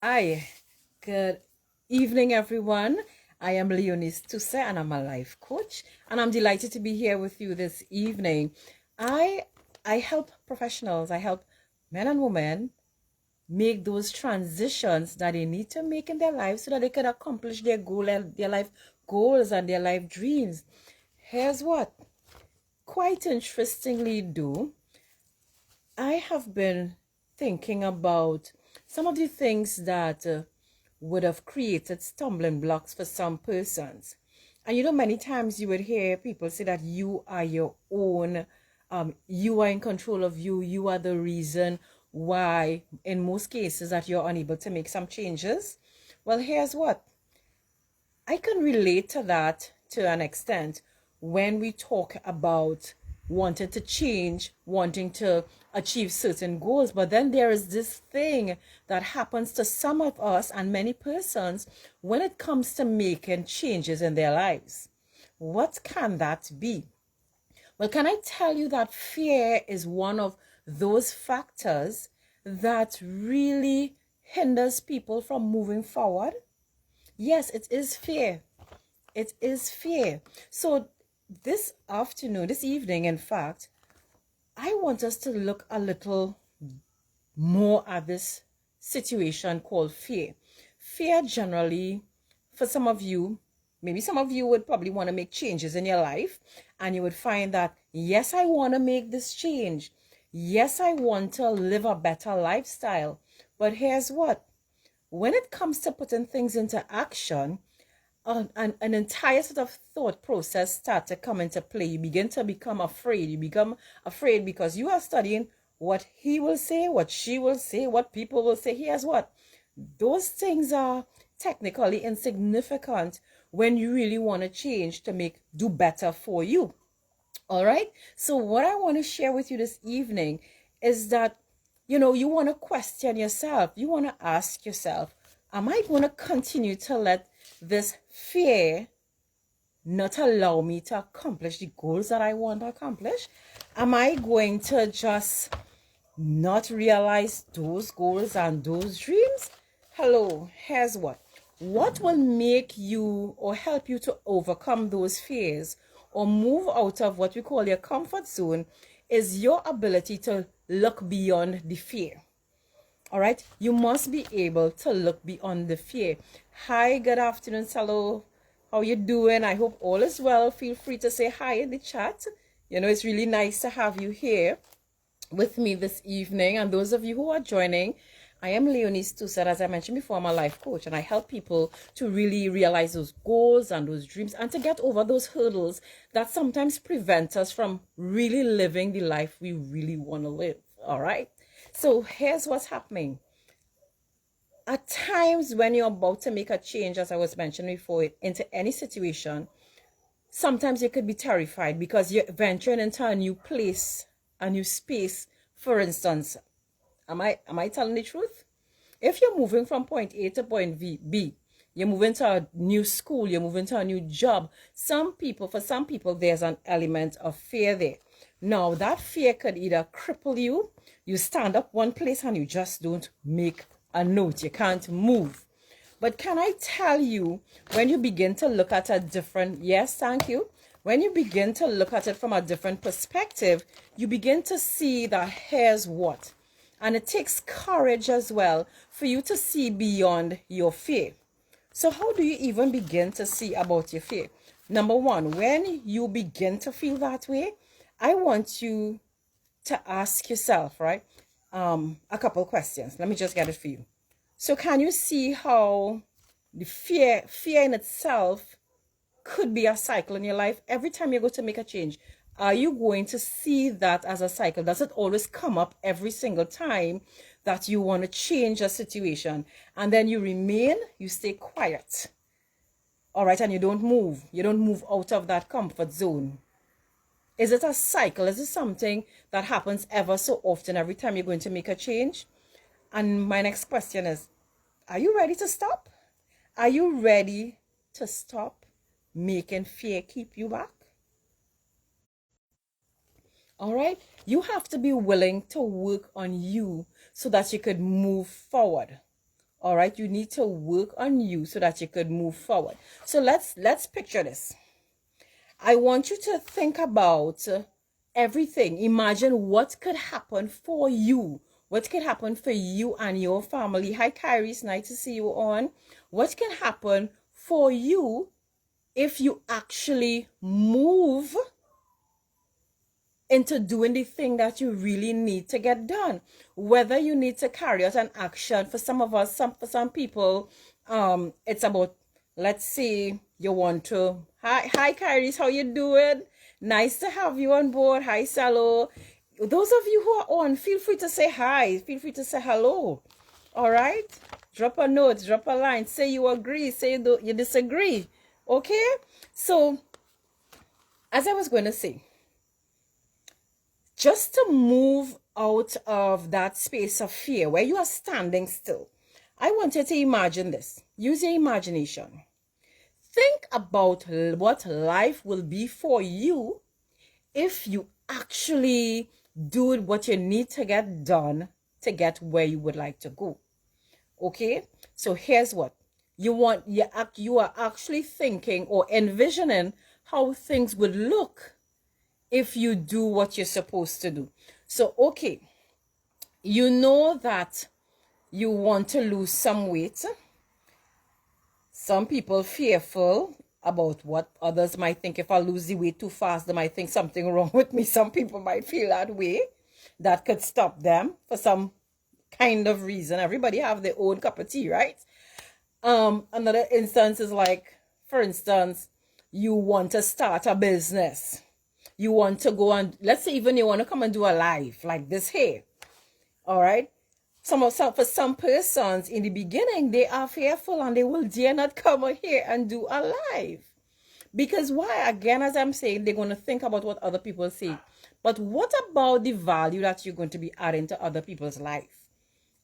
Hi, good evening, everyone. I am Leonis Tusse, and I'm a life coach, and I'm delighted to be here with you this evening. I I help professionals, I help men and women make those transitions that they need to make in their lives so that they can accomplish their goal and their life goals and their life dreams. Here's what, quite interestingly, I have been thinking about some of the things that would have created stumbling blocks for some persons. And many times you would hear people say that you are your own, you are in control of you, you are the reason why, in most cases, that you're unable to make some changes. Well, here's what, I can relate to that to an extent when we talk about wanting to change, wanting to achieve certain goals. But then there is this thing that happens to some of us and many persons when it comes to making changes in their lives. What can that be? Well, can I tell you that fear is one of those factors that really hinders people from moving forward? Yes, it is fear. It is fear. So this afternoon, this evening, in fact, I want us to look a little more at this situation called fear. Fear generally, for some of you, maybe some of you would probably want to make changes in your life, and you would find that, yes, I want to make this change. Yes, I want to live a better lifestyle. But here's what, when it comes to putting things into action, an entire sort of thought process start to come into play. You begin to become afraid. You become afraid because you are studying what he will say, what she will say, what people will say. Here's what, those things are technically insignificant when you really want to change to do better for you. All right. So what I want to share with you this evening is that, you want to question yourself. You want to ask yourself, am I going to continue to let this fear not allow me to accomplish the goals that I want to accomplish? Am I going to just not realize those goals and those dreams? Hello, here's what. What will make you or help you to overcome those fears or move out of what we call your comfort zone is your ability to look beyond the fear. All right, you must be able to look beyond the fear. Hi, good afternoon, hello. How you doing? I hope all is well. Feel free to say hi in the chat. It's really nice to have you here with me this evening. And those of you who are joining, I am Leonis Tussad. As I mentioned before, I'm a life coach, and I help people to really realize those goals and those dreams and to get over those hurdles that sometimes prevent us from really living the life we really want to live. All right. So here's what's happening. At times when you're about to make a change, as I was mentioning before, into any situation, sometimes you could be terrified because you're venturing into a new place, a new space. For instance, am I telling the truth? If you're moving from point A to point B, you're moving to a new school, you're moving to a new job. For some people, there's an element of fear there. Now, that fear could either cripple you, you stand up one place and you just don't make a note, you can't move. But can I tell you, when you begin to look at a different, yes, thank you. When you begin to look at it from a different perspective, you begin to see that here's what. And it takes courage as well for you to see beyond your fear. So how do you even begin to see about your fear? Number one, when you begin to feel that way, I want you to ask yourself, right? A couple questions. Let me just get it for you. So can you see how the fear in itself could be a cycle in your life? Every time you go to make a change, are you going to see that as a cycle? Does it always come up every single time that you want to change a situation? And then you stay quiet. All right, and you don't move. You don't move out of that comfort zone. Is it a cycle? Is it something that happens ever so often every time you're going to make a change? And my next question is, are you ready to stop? Are you ready to stop making fear keep you back? All right. You have to be willing to work on you so that you could move forward. All right, you need to work on you so that you could move forward. So let's picture this. I want you to think about everything. Imagine what could happen for you. What could happen for you and your family? Hi, Kyrie. It's nice to see you on. What can happen for you if you actually move into doing the thing that you really need to get done? Whether you need to carry out an action, for some of us, for some people, it's about, let's say you want to, hi Kyrie, how you doing? Nice to have you on board. Hi Salo. Those of you who are on, feel free to say hi, feel free to say hello. All right, drop a note, drop a line, say you agree, say you disagree. Okay, so as I was going to say, just to move out of that space of fear where you are standing still, I want you to imagine this. Use your imagination. Think about what life will be for you if you actually do what you need to get done to get where you would like to go. Okay, so here's what you are actually thinking or envisioning how things would look if you do what you're supposed to do. So, okay, you know that you want to lose some weight. Some people fearful about what others might think. If I lose the weight too fast, they might think something wrong with me. Some people might feel that way. That could stop them for some kind of reason. Everybody have their own cup of tea, right? Another instance is like, for instance, you want to start a business. You want to go and, let's say even you want to come and do a live like this here. All right. For some persons in the beginning, they are fearful and they will dare not come on here and do a live. Because why? Again, as I'm saying, they're going to think about what other people say. But what about the value that you're going to be adding to other people's life?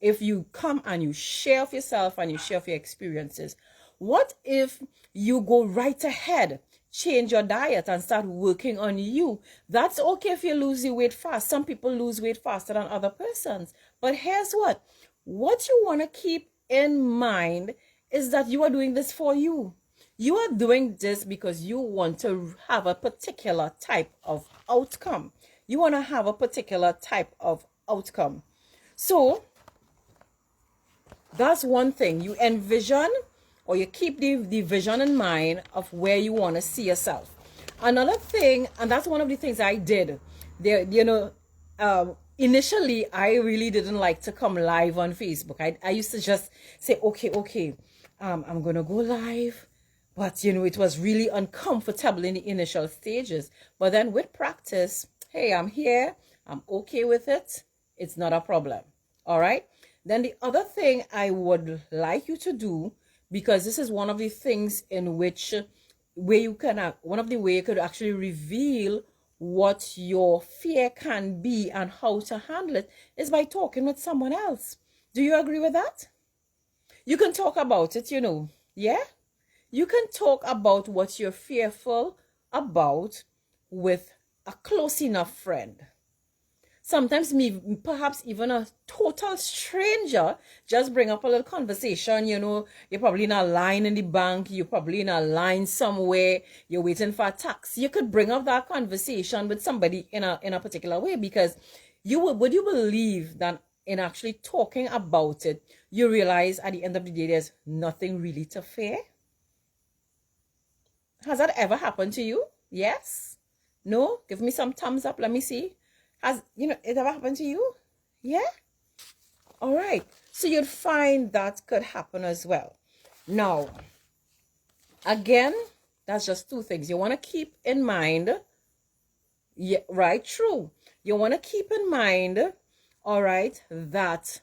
If you come and you share of yourself and you share of your experiences, what if you go right ahead, change your diet and start working on you? That's okay if you lose your weight fast. Some people lose weight faster than other persons. But here's what you want to keep in mind is that you are doing this for you. You are doing this because you want to have a particular type of outcome. You want to have a particular type of outcome. So that's one thing. You envision or you keep the vision in mind of where you want to see yourself. Another thing, and that's one of the things I did there, initially I really didn't like to come live on Facebook. I used to just say, okay, I'm going to go live. But, it was really uncomfortable in the initial stages. But then with practice, hey, I'm here. I'm okay with it. It's not a problem. All right. Then the other thing I would like you to do, because this is one of the things in which one of the way you could actually reveal what your fear can be and how to handle it, is by talking with someone else. Do you agree with that? You can talk about it, yeah? You can talk about what you're fearful about with a close enough friend. Sometimes perhaps even a total stranger, just bring up a little conversation. You're probably in a line in the bank. You're probably in a line somewhere. You're waiting for a taxi. You could bring up that conversation with somebody in a particular way, because would you believe that in actually talking about it, you realize at the end of the day, there's nothing really to fear? Has that ever happened to you? Yes? No? Give me some thumbs up. Let me see. Has it ever happened to you? Yeah? All right. So you'd find that could happen as well. Now, again, that's just two things. You want to keep in mind, yeah, right, true. You want to keep in mind, all right, that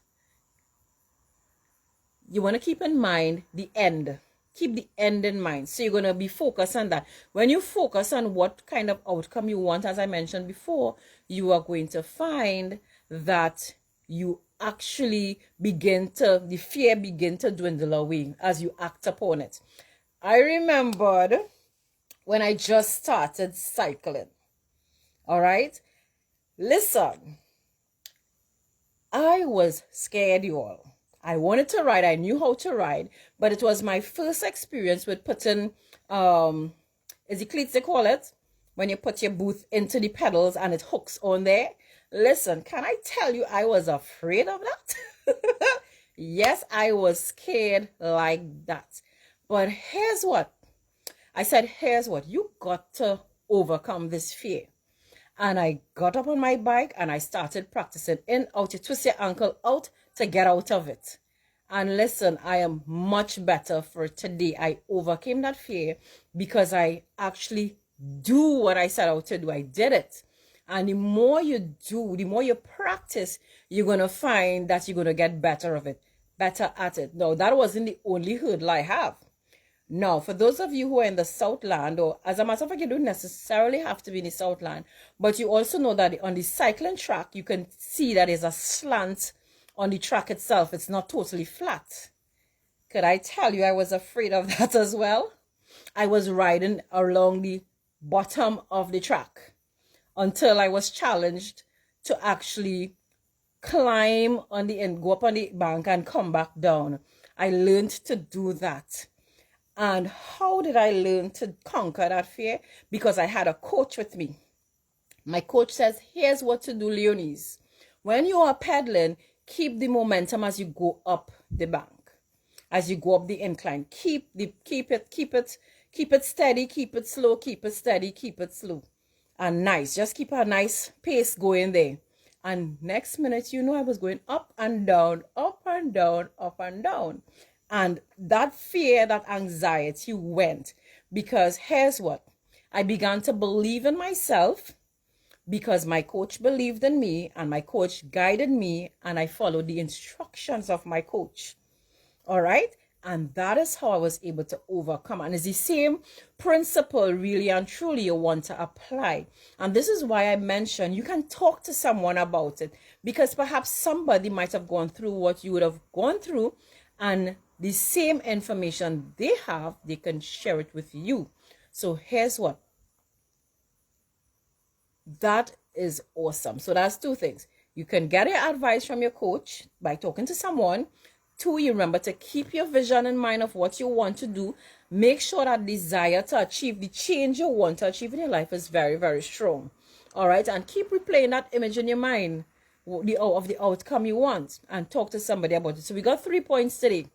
you want to keep in mind the end. Keep the end in mind. So you're going to be focused on that. When you focus on what kind of outcome you want, as I mentioned before, you are going to find that you actually the fear begin to dwindle away as you act upon it. I remembered when I just started cycling. All right. Listen, I was scared, you all. I wanted to ride. I knew how to ride, but it was my first experience with putting, is it cleats they call it? When you put your boot into the pedals and it hooks on there. Listen, can I tell you, I was afraid of that. Yes, I was scared like that. But here's what. I said, here's what. You got to overcome this fear. And I got up on my bike and I started practicing in, out. You twist your ankle out to get out of it. And listen, I am much better for today. I overcame that fear because I actually do what I set out to do. I did it. And the more you do, the more you practice, you're going to find that you're going to get better of it, better at it. No, that wasn't the only hurdle I have. Now, for those of you who are in the Southland, or as a matter of fact, you don't necessarily have to be in the Southland, but you also know that on the cycling track, you can see that there's a slant on the track itself. It's not totally flat. Could I tell you I was afraid of that as well? I was riding along the bottom of the track until I was challenged to actually climb on the end, go up on the bank and come back down. I learned to do that. And how did I learn to conquer that fear? Because I had a coach with me. My coach says, here's what to do, Leonis. When you are pedaling, keep the momentum as you go up the bank. As you go up the incline, keep it steady, keep it slow, keep it steady, keep it slow. And nice, just keep a nice pace going there. And next minute, you know, I was going up and down, up and down, up and down. And that fear, that anxiety went, because here's what. I began to believe in myself because my coach believed in me and my coach guided me and I followed the instructions of my coach. All right? And that is how I was able to overcome. And it's the same principle really and truly you want to apply. And this is why I mentioned you can talk to someone about it, because perhaps somebody might have gone through what you would have gone through, and the same information they have, they can share it with you. So here's what. That is awesome. So that's two things. You can get your advice from your coach by talking to someone. Two, you remember to keep your vision in mind of what you want to do. Make sure that desire to achieve the change you want to achieve in your life is very, very strong. All right. And keep replaying that image in your mind of the outcome you want, and talk to somebody about it. So we got 3 points today.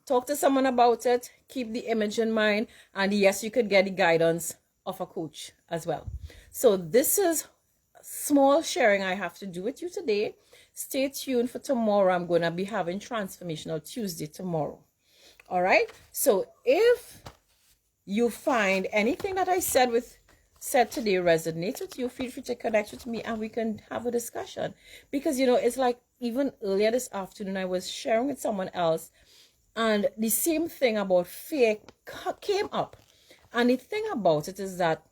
Talk to someone about it, keep the image in mind, and yes, you could get the guidance of a coach as well. So this is small sharing I have to do with you today. Stay tuned for tomorrow. I'm going to be having Transformational Tuesday tomorrow. All right. So if you find anything that I said today resonates with you, feel free to connect with me and we can have a discussion. Because, you know, it's like even earlier this afternoon, I was sharing with someone else, and the same thing about fear came up. And the thing about it is that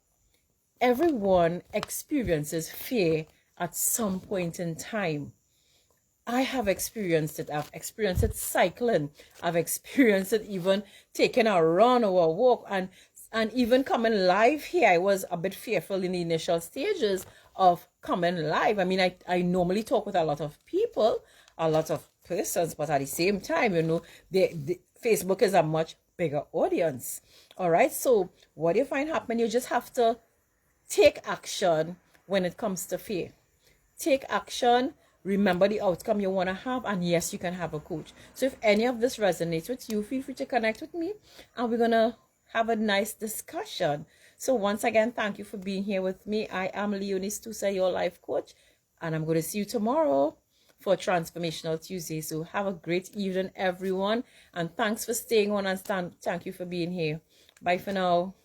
everyone experiences fear at some point in time. I have experienced it. I've experienced it cycling. I've experienced it even taking a run or a walk. And even coming live here, I was a bit fearful in the initial stages of coming live. I mean, I normally talk with a lot of people, a lot of persons, but at the same time, you know, the Facebook is a much bigger audience. All right. So what do you find happening? You just have to take action when it comes to fear. Take action. Remember the outcome you want to have. And yes, you can have a coach. So if any of this resonates with you, feel free to connect with me and we're going to have a nice discussion. So once again, thank you for being here with me. I am Leonis Tusa, your life coach, and I'm going to see you tomorrow for Transformational Tuesday. So have a great evening, everyone. And thanks for staying on and thank you for being here. Bye for now.